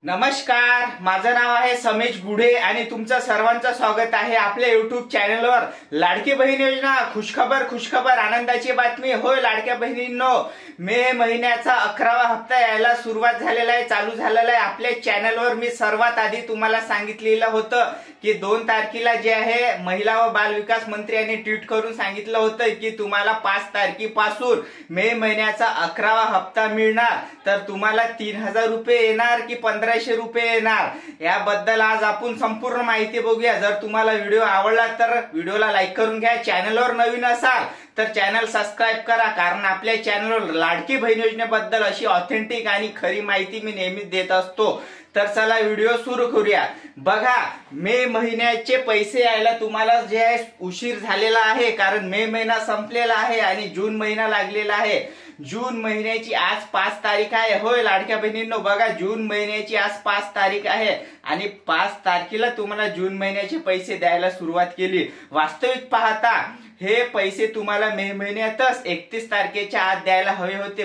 नमस्कार, माझं नाव आहे समेश गुढे आणि तुमचं सर्वांचं स्वागत आहे आपल्या युट्यूब चॅनलवर। लाडकी बहीण योजना खुशखबर आनंदाची बातमी। होय लाडक्या बहिणींनो, मे महिन्याचा 11वा हप्ता यायला सुरुवात झालेला आहे, चालू झालेला आहे। आपल्या चॅनलवर मी सर्वात आधी तुम्हाला सांगितलेलं होतं की 2 तारखेला जे आहे महिला व बाल विकास मंत्री यांनी ट्विट करून सांगितलं होतं की तुम्हाला 5 तारखेपासून मे महिन्याचा 11वा हप्ता मिळणार। तर तुम्हाला 3000 रुपये येणार की 1500 रुपये येणार, याबद्दल आज आपण संपूर्ण माहिती बघूया। जर तुम्हाला व्हिडिओ आवडला तर व्हिडिओला लाईक करून घ्या। चॅनलवर नवीन असाल तर चॅनल सबस्क्राइब करा, कारण आपल्या चॅनलवर लाडकी बहीण योजनेबद्दल अशी ऑथेंटिक आणि खरी माहिती मी नेहमीच देत असतो। तर चला व्हिडिओ सुरू करूया। बघा, मे महिन्याचे पैसे यायला तुम्हाला जे आहे उशीर झालेला आहे, कारण मे महिना संपलेला आहे आणि जून महिना लागलेला आहे। जून महिन्याची आज 5 तारीख आहे। होय लाडक्या बहिणींनो, बघा जून महिन्याची आज 5 तारीख आहे आणि 5 तारखेला तुम्हाला जून महिन्याचे पैसे द्यायला सुरुवात केली। वास्तविक पाहता हे पैसे तुम्हाला मे महिन्यातच 31 तारखेच्या आत द्यायला हवे होते,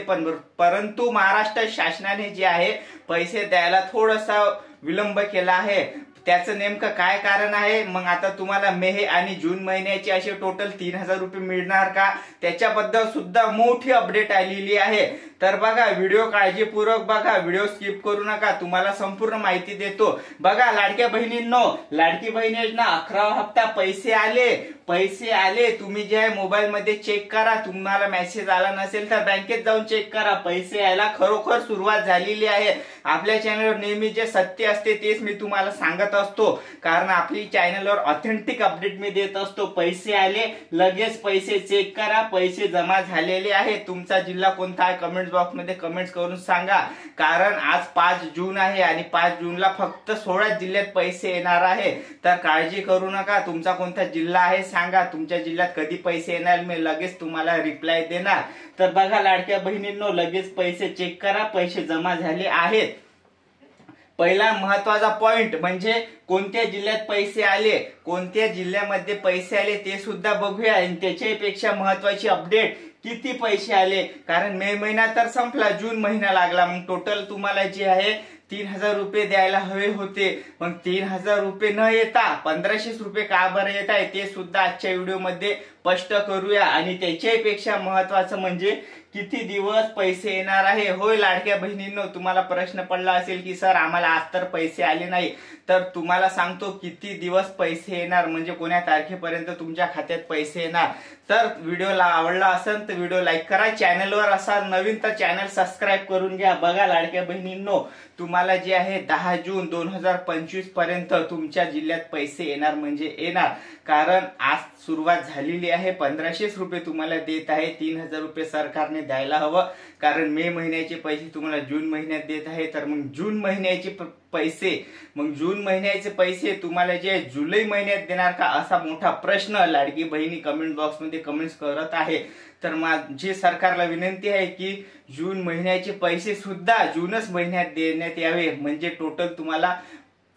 परंतु महाराष्ट्र शासनाने जे आहे पैसे द्यायला थोडासा विलंब केला आहे। त्याचं नेमकं काय कारण आहे, मग आता तुम्हाला मे आणि जून महिन्याचे असे टोटल 3000 रुपये मिळणार का, त्याच्याबद्दल सुद्धा मोठी अपडेट आलेली आहे। तर बघा व्हिडिओ काळजीपूर्वक बघा, व्हिडिओ स्किप करू नका, तुम्हाला संपूर्ण माहिती देतो। बघा लाडक्या बहिणींनो, लाडकी बहीण योजना 11वा हप्ता पैसे आले। तुम्ही जे आहे मोबाईल मध्ये चेक करा, तुम्हाला मेसेज आला नसेल तर बँकेत जाऊन चेक करा। पैसे यायला खरोखर सुरुवात झालेली आहे। आपल्या चॅनलवर नेहमी जे सत्य असते तेच मी तुम्हाला सांगत असतो, कारण आपली चॅनलवर ऑथेंटिक अपडेट मी देत असतो। पैसे आले, लगेच पैसे चेक करा, पैसे जमा झालेले आहे। तुमचा जिल्हा कोणता आहे कमेंट बॉक्स मध्ये कमेंट्स करून सांगा, कारण आज 5 जून आहे आणि 5 जूनला फक्त 16 जिल्ह्यात पैसे येणार आहे। तर काळजी करू नका, तुमचा कोणता जिल्हा आहे सांगा, तुमच्या जिल्ह्यात कधी पैसे येणार, मी लगेच तुम्हाला रिप्लाय देणार। तर बघा लाडक्या बहिणींनो, लगेच पैसे चेक करा, पैसे जमा झाले आहेत। पहिला महत्वाचा पॉइंट म्हणजे कोणत्या जिल्ह्यात पैसे आले, कोणत्या जिल्ह्यामध्ये पैसे आले ते सुद्धा बघूया। आणि त्याच्यापेक्षा महत्वाची अपडेट किती पैसे आले, कारण मे महिना तर संपला, जून महिना लागला। मग टोटल तुम्हाला जे आहे 3000 रुपये द्यायला हवे होते, मग 3000 रुपये न येता 1500 रुपये का बरं येत आहे ते सुद्धा आजच्या व्हिडिओमध्ये स्पष्ट करूया। आणि त्याच्यापेक्षा महत्वाचं म्हणजे किती दिवस पैसे येणार आहे। होय लाडक्या बहिणींनो, तुम्हाला प्रश्न पडला असेल की सर आम्हाला आज तर पैसे आले नाही, तर तुम्हाला सांगतो किती दिवस पैसे येणार, म्हणजे कोण्या तारखेपर्यंत तुमच्या खात्यात पैसे येणार। तर व्हिडिओला आवडला असेल तर व्हिडिओ लाईक करा, चॅनलवर असाल नवीन तर चॅनल सबस्क्राइब करून घ्या। बघा लाडक्या बहिणींनो, तुम्हाला जे आहे 10 जून 2025 पर्यंत तुमच्या जिल्ह्यात पैसे येणार म्हणजे येणार, कारण आज सुरुवात झालेली आहे। 1500 रुपये तुम्हाला देत आहे, 3000 रुपये सरकारने द्यायला हवं, कारण मे महिन्याचे पैसे तुम्हाला जून महिन्यात देत आहे। तर मग जून महिन्याचे पैसे तुम्हाला जे जुलै महिन्यात देणार का, असा मोठा प्रश्न लाडकी बहिणी कमेंट बॉक्स मध्ये कमेंट्स करत आहे। तर माझी सरकारला विनंती आहे की जून महिन्याचे पैसे सुद्धा जूनच महिन्यात देण्यात यावे, म्हणजे टोटल तुम्हाला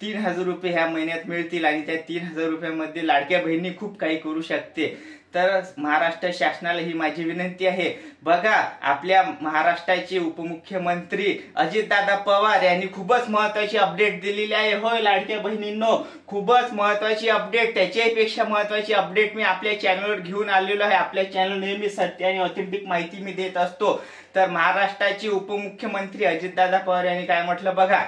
3000 रुपये ह्या महिन्यात मिळतील आणि त्या 3000 रुपयामध्ये लाडक्या बहिणी खूप काही करू शकते। तर महाराष्ट्र शासनाला ही माझी विनंती आहे। बघा, आपल्या महाराष्ट्राचे उपमुख्यमंत्री अजितदादा पवार यांनी खूपच महत्त्वाची अपडेट दिलेली आहे। होय लाडक्या बहिणींनो, खूपच महत्त्वाची अपडेट, त्याच्यापेक्षा महत्त्वाची अपडेट मी आपल्या चॅनलवर घेऊन आलेलो आहे। आपल्या चॅनल नेहमी सत्य आणि ऑथेंटिक माहिती मी देत असतो। तर महाराष्ट्राचे उपमुख्यमंत्री अजितदादा पवार यांनी काय म्हटलं बघा,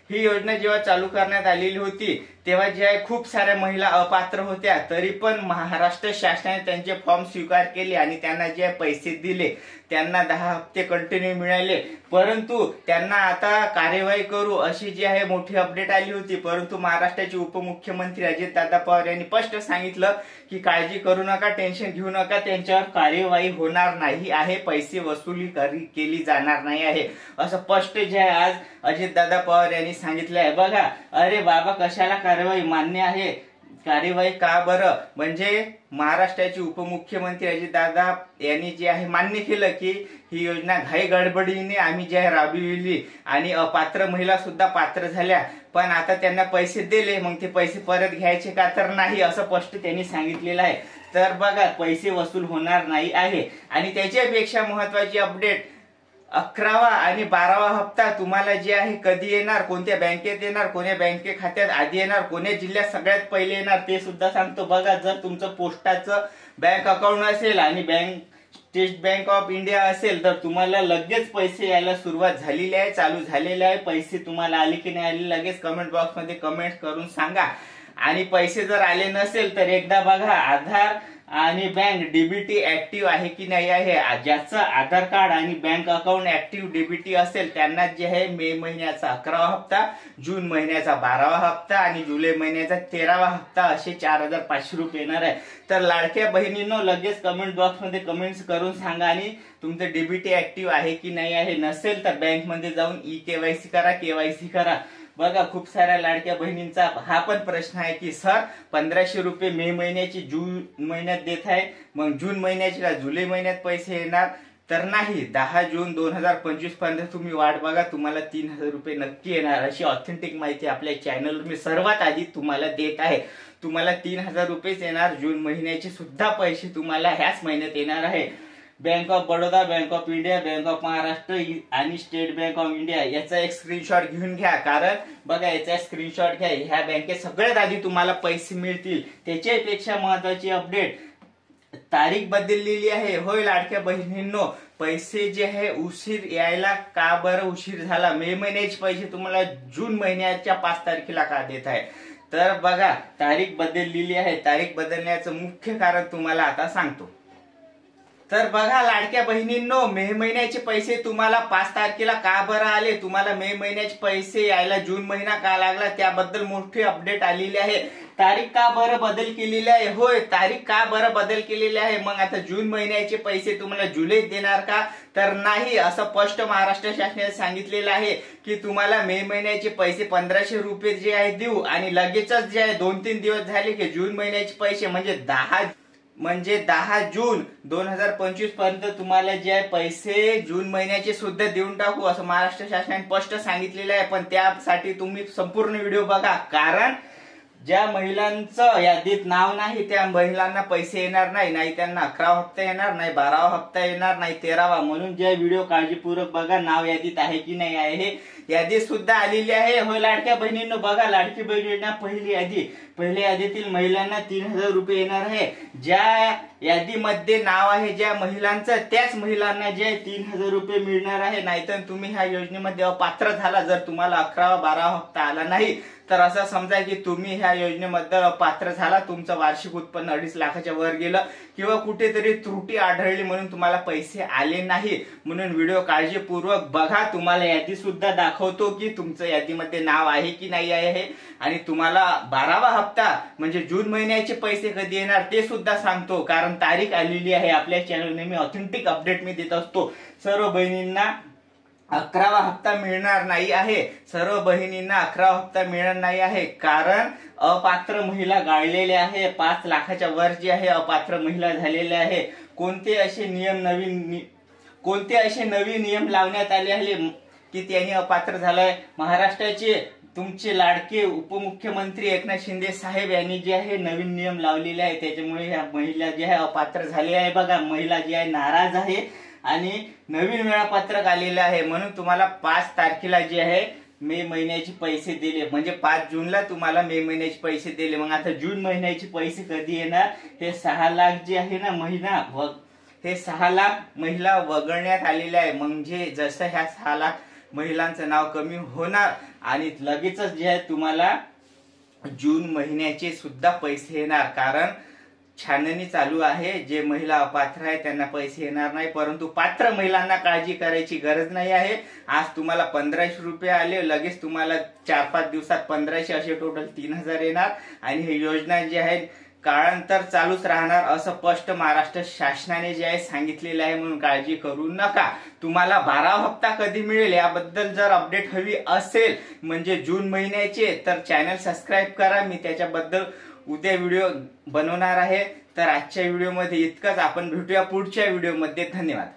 ही योजना जेव्हा चालू करण्यात आलेली होती तेव्हा जे आहे खूप साऱ्या महिला अपात्र होत्या, तरी पण महाराष्ट्र शासनाने त्यांचे फॉर्म स्वीकार केले आणि त्यांना जे पैसे दिले, त्यांना 10 हप्ते कंटिन्यू मिळाले। परंतु त्यांना आता कार्यवाही करू अशी जी आहे मोठी अपडेट आली होती, परंतु महाराष्ट्राचे उपमुख्यमंत्री अजितदादा पवार यांनी स्पष्ट सांगितलं की काळजी करू नका, टेन्शन घेऊ नका, त्यांच्यावर कार्यवाही होणार नाही आहे, पैसे वसुली केली जाणार नाही आहे, असं स्पष्ट जे आहे आज अजितदादा पवार यांनी सांगितलं आहे। बघा, अरे बाबा कशाला कार्यवाही, मान्य आहे कार्यवाही का बरं, म्हणजे महाराष्ट्राचे उपमुख्यमंत्री अजितदादा यांनी जे आहे मान्य केलं की ही योजना घाई गडबडीने आम्ही जे आहे राबविली आणि अपात्र महिला सुद्धा पात्र झाल्या, पण आता त्यांना पैसे दिले, मग ते पैसे परत घ्यायचे का तर नाही, असं स्पष्ट त्यांनी सांगितलेलं आहे। तर बघा, पैसे वसूल होणार नाही आहे। आणि त्याच्यापेक्षा महत्त्वाची अपडेट 11वा आणि 12वा हप्ता तुम्हाला जे आहे कधी येणार, कोणत्या बँकेत येणार, कोण्या बँके खात्यात आधी येणार, कोण्या जिल्ह्यात सगळ्यात पहिले येणार ते सुद्धा सांगतो बघा. जर तुमचं पोस्टाचं बँक अकाउंट असेल आणि स्टेट बँक ऑफ इंडिया असेल तर तुम्हाला लगेच पैसे यायला सुरुवात झालेली आहे, चालू झालेले आहे. पैसे तुम्हाला आले की नाही आले लगेच कमेंट बॉक्स मध्ये कमेंट करून सांगा. आणि पैसे जर आले नसेल तर एकदा बघा आधार आणि बँक डीबीटी ऍक्टिव्ह आहे की नाही आहे. ज्याचं आधार कार्ड आणि बँक अकाउंट ऍक्टिव्ह डीबीटी असेल त्यांना जे आहे मे महिन्याचा 11वा हप्ता, जून महिन्याचा 12वा हप्ता आणि जुलै महिन्याचा 13वा हप्ता असे 4500 रुपये येणार आहे. तर लाडक्या बहिणींनो लगेच कमेंट बॉक्स मध्ये कमेंट्स करून सांगा आणि तुमचं डीबीटी ऍक्टिव्ह आहे की नाही आहे. नसेल तर बँक मध्ये जाऊन केवायसी करा, केवायसी करा. बघा खूप साऱ्या लाडक्या बहिणींचा हा पण प्रश्न आहे की सर 1500 रुपये मे महिन्याची जून महिन्यात देत आहे, मग जून महिन्याची का जुलै महिन्यात पैसे येणार. तर नाही, 10 जून 2025 पर्यंत तुम्ही वाट बघा, तुम्हाला 3000 रुपये नक्की येणार. अशी ऑथेंटिक माहिती आपल्या चॅनलवर मी सर्वात आधी तुम्हाला देत आहे. तुम्हाला 3000 रुपयेच येणार. जून महिन्याचे सुद्धा पैसे तुम्हाला ह्याच महिन्यात येणार आहे. Bank of Baroda, bank of India, bank of Maharashtra आणि स्टेट बँक ऑफ इंडिया याचा एक स्क्रीनशॉट घेऊन घ्या. कारण बघा याचा स्क्रीनशॉट घ्या, ह्या बँकेत सगळ्यात आधी तुम्हाला पैसे मिळतील. त्याच्यापेक्षा महत्वाची अपडेट, तारीख बदललेली आहे. होय लाडक्या बहिणींनो, पैसे जे आहे उशीर यायला का बरं उशीर झाला? मे महिन्याचे पैसे तुम्हाला जून महिन्याच्या 5 तारखेला का देत आहे? तर बघा तारीख बदललेली आहे. तारीख बदलण्याचं मुख्य कारण तुम्हाला आता सांगतो. तर बघा लाडक्या बहिणींनो, मे महिन्याचे पैसे तुम्हाला 5 तारखेला का बरं आले? तुम्हाला मे महिन्याचे पैसे यायला जून महिना का लागला त्याबद्दल मोठी अपडेट आलेली आहे. तारीख का बरं बदल केलेली आहे? होय, तारीख का बरं बदल केलेली आहे. मग आता जून महिन्याचे पैसे तुम्हाला जुलैत देणार का? तर नाही, असं स्पष्ट महाराष्ट्र शासनाने सांगितलेलं आहे की तुम्हाला मे महिन्याचे पैसे 1500 रुपये जे आहे देऊ आणि लगेचच जे आहे 2-3 दिवस झाले की जून महिन्याचे पैसे म्हणजे 10 जून 2025 पर्यंत तुम्हाला जे आहे पैसे जून महिन्याचे सुद्धा देऊन टाकू असं महाराष्ट्र शासनाने स्पष्ट सांगितलेलं आहे. पण त्यासाठी तुम्ही संपूर्ण व्हिडिओ बघा, कारण ज्या महिलांचं यादीत नाव नाही त्या महिलांना पैसे येणार नाही. नाही त्यांना 11वा हप्ता येणार, नाही 12वा हप्ता येणार, नाही 13वा. म्हणून जे व्हिडिओ काळजीपूर्वक बघा, नाव यादीत आहे की नाही आहे. हे यादी सुद्धा आलेली आहे. होय लाडक्या बहिणींनो, बघा लाडकी बहिणींना पहिल्या यादीतील महिलांना 3000 रुपये येणार आहे. ज्या यादीमध्ये नाव आहे ज्या महिलांचं त्याच महिलांना जे 3000 रुपये मिळणार आहे. नाहीतर तुम्ही ह्या योजनेमध्ये अपात्र झाला जर तुम्हाला 11वा 12वा हप्ता आला नाही तर असं समजा की तुम्ही ह्या योजनेमध्ये अपात्र झाला, तुमचं वार्षिक उत्पन्न 2.5 लाखाच्या वर गेलं किंवा कुठेतरी त्रुटी आढळली म्हणून तुम्हाला पैसे आले नाही. म्हणून व्हिडिओ काळजीपूर्वक बघा. तुम्हाला यादी सुद्धा दाखवतो की तुमचं यादीमध्ये नाव आहे की नाही आहे आणि तुम्हाला 12वा हप्ता म्हणजे जून महिन्याचे पैसे कधी येणार ते सुद्धा सांगतो. कारण तारीख आलेली आहे. आपल्या चॅनलने मी ऑथेंटिक अपडेट मी देत असतो. सर्व बहिणींना 11वा हप्ता मिळणार नाही आहे. सर्व बहिणींना 11वा हप्ता मिळणार नाही आहे कारण अपात्र महिला गाळलेल्या आहे. 5 लाखाच्या वर जे आहे अपात्र महिला झालेल्या आहे. कोणते असे नवीन नियम लावण्यात आले आहे की त्यांनी अपात्र झालाय? महाराष्ट्राचे तुमचे लाडके उपमुख्यमंत्री एकनाथ शिंदे साहेब यांनी जे आहे नवीन नियम लावलेले आहे. त्याच्यामुळे ह्या महिला जे आहे अपात्र झाले आहे. बघा महिला जी आहे नाराज आहे आणि नवीन वेळापत्रक आलेलं आहे. म्हणून तुम्हाला 5 तारखेला जे आहे मे महिन्याचे पैसे दिले, म्हणजे 5 जूनला तुम्हाला मे महिन्याचे पैसे दिले. मग आता जून महिन्याचे पैसे कधी येणार? हे 6 लाख जे आहे ना महिना, हे 6 लाख महिला वगळण्यात आलेले आहे. म्हणजे जसं ह्या 6 लाख महिलांचं नाव कमी होणार आणि लगेचच जे आहे तुम्हाला जून महिन्याचे सुद्धा पैसे येणार. कारण छाननी चालू आहे. जे महिला अपात्र आहे त्यांना पैसे येणार नाही, परंतु पात्र महिलांना काळजी करायची गरज नाही आहे. आज तुम्हाला 1500 रुपये आले, लगेच तुम्हाला 4-5 दिवसात 1500 असे टोटल 3000 येणार आणि ही योजना जी आहे काळांतर चालूच राहणार असं स्पष्ट महाराष्ट्र शासनाने जे आहे सांगितलेलं आहे. म्हणून काळजी करू नका. तुम्हाला 12वा हप्ता कधी मिळेल याबद्दल जर अपडेट हवी असेल म्हणजे जून महिन्याचे तर चॅनल सबस्क्राईब करा. मी त्याच्याबद्दल उद्या व्हिडिओ बनवणार आहे. तर आजच्या व्हिडिओमध्ये इतकंच. आपण भेटूया पुढच्या व्हिडिओमध्ये. धन्यवाद.